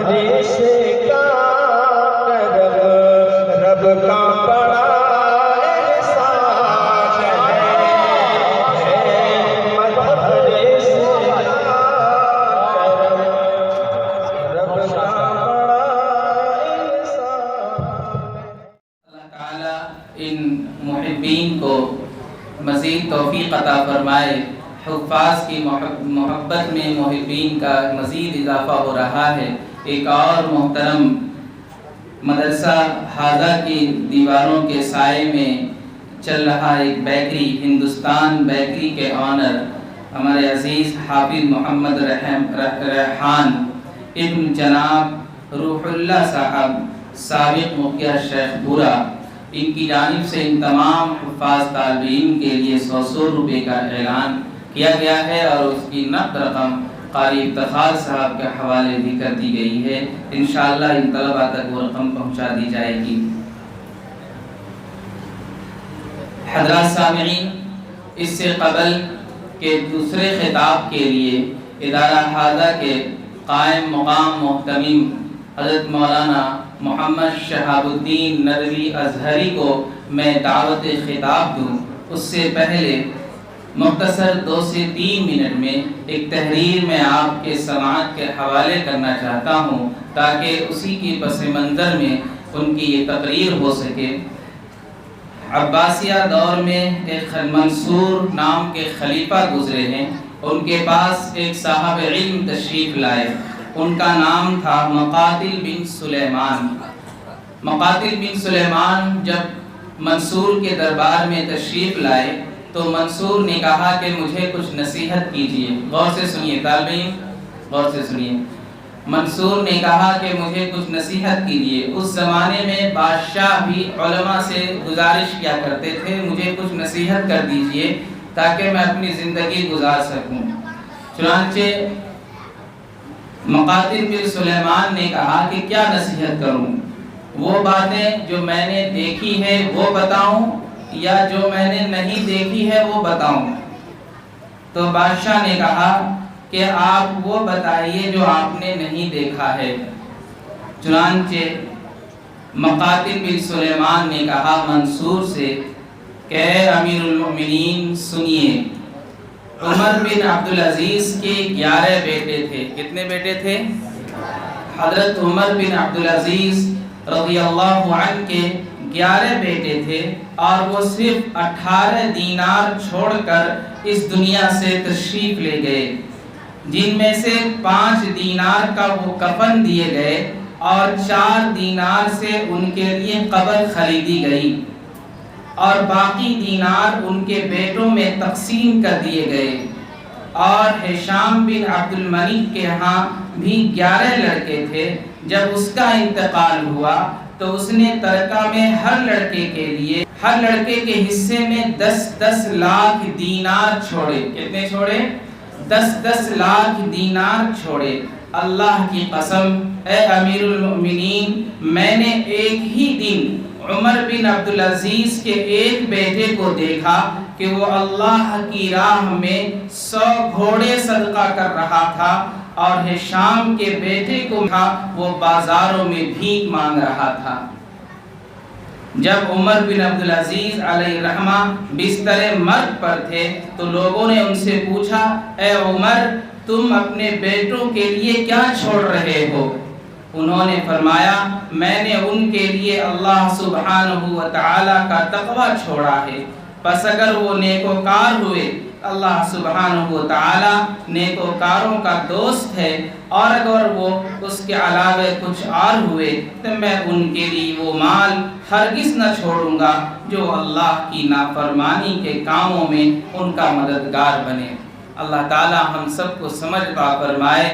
بارش کا کرم رب کا بڑا احسان ہے، بارش کا کرم رب کا بڑا احسان ہے۔ اللہ تعالیٰ ان محبین کو مزید توفیق عطا فرمائے۔ حفاظ کی محبت میں محبین کا مزید اضافہ ہو رہا ہے۔ ایک اور محترم مدرسہ حاضہ کی دیواروں کے سائے میں چل رہا ایک بیکری، ہندوستان بیکری کے آنر ہمارے عزیز حافظ محمد ریحان ابن جناب روح اللہ صاحب سابق مفتیہ شیخ پورہ، ان کی جانب سے ان تمام حفاظ طالب علم کے لیے 100 روپے کا اعلان کیا گیا ہے، اور اس کی نقد رقم قاری افتخار صاحب کے حوالے بھی کر دی گئی ہے۔ انشاءاللہ ان طلباء تک وہ رقم پہنچا دی جائے گی۔ حضرات سامعین، اس سے قبل کے دوسرے خطاب کے لیے ادارہ حاضہ کے قائم مقام محتمم حضرت مولانا محمد شہاب الدین ندوی ازہری کو میں دعوت خطاب دوں، اس سے پہلے مختصر 2 سے 3 منٹ میں ایک تحریر میں آپ کے سماعت کے حوالے کرنا چاہتا ہوں، تاکہ اسی کی پس منظر میں ان کی یہ تقریر ہو سکے۔ عباسیہ دور میں ایک منصور نام کے خلیفہ گزرے ہیں، ان کے پاس ایک صاحب علم تشریف لائے، ان کا نام تھا مقاتل بن سلیمان۔ مقاتل بن سلیمان جب منصور کے دربار میں تشریف لائے تو منصور نے کہا کہ مجھے کچھ نصیحت کیجیے۔ غور سے سنیے طالب علم، غور سے سنیے۔ منصور نے کہا کہ مجھے کچھ نصیحت کیجیے۔ اس زمانے میں بادشاہ بھی علماء سے گزارش کیا کرتے تھے، مجھے کچھ نصیحت کر دیجیے تاکہ میں اپنی زندگی گزار سکوں۔ چنانچہ مقاتل بن سلیمان نے کہا کہ کیا نصیحت کروں؟ وہ باتیں جو میں نے دیکھی ہے وہ بتاؤں یا جو میں نے نہیں دیکھی ہے وہ بتاؤں؟ تو بادشاہ نے کہا کہ آپ وہ بتائیے جو آپ نے نہیں دیکھا ہے۔ چنانچہ مقاتل بن سلیمان نے کہا منصور سے کہ اے امیر المؤمنین سنیے، عمر بن عبدالعزیز کے 11 بیٹے تھے۔ کتنے بیٹے تھے؟ حضرت عمر بن عبدالعزیز رضی اللہ عنہ کے 11 بیٹے تھے، اور وہ صرف 18 دینار چھوڑ کر اس دنیا سے تشریف لے گئے، جن میں سے 5 دینار کا وہ کفن دیے گئے اور 4 دینار سے ان کے لیے قبر خریدی گئی، اور باقی دینار ان کے بیٹوں میں تقسیم کر دیے گئے۔ اور ہشام بن عبد الملک کے ہاں بھی 11 لڑکے تھے۔ جب اس کا انتقال ہوا تو اس نے ترکہ میں ہر لڑکے کے لیے، ہر لڑکے کے حصے میں 10 لاکھ دینار چھوڑے۔ کتنے چھوڑے؟ 10 لاکھ دینار چھوڑے۔ اللہ کی قسم اے امیر المؤمنین، میں نے ایک ہی دن عمر بن عبدالعزیز کے ایک بیٹے کو دیکھا کہ وہ اللہ کی راہ میں 100 گھوڑے صدقہ کر رہا تھا، اور ہشام کے بیٹے کو تھا وہ بازاروں میں بھیک مانگ رہا تھا۔ جب عمر بن عبدالعزیز علیہ الرحمہ بستر مرگ پر تھے تو لوگوں نے ان سے پوچھا اے عمر، تم اپنے بیٹوں کے لیے کیا چھوڑ رہے ہو؟ انہوں نے فرمایا میں نے ان کے لیے اللہ سبحانہ و تعالی کا تقوی چھوڑا ہے، پس اگر وہ نیکوکار ہوئے اللہ سبحانہ و تعالی نیکوکاروں کا دوست ہے، اور اگر وہ اس کے علاوہ کچھ اور ہوئے تو میں ان کے لیے وہ مال ہرگز نہ چھوڑوں گا جو اللہ کی نافرمانی کے کاموں میں ان کا مددگار بنے۔ اللہ تعالی ہم سب کو سمجھ عطا فرمائے۔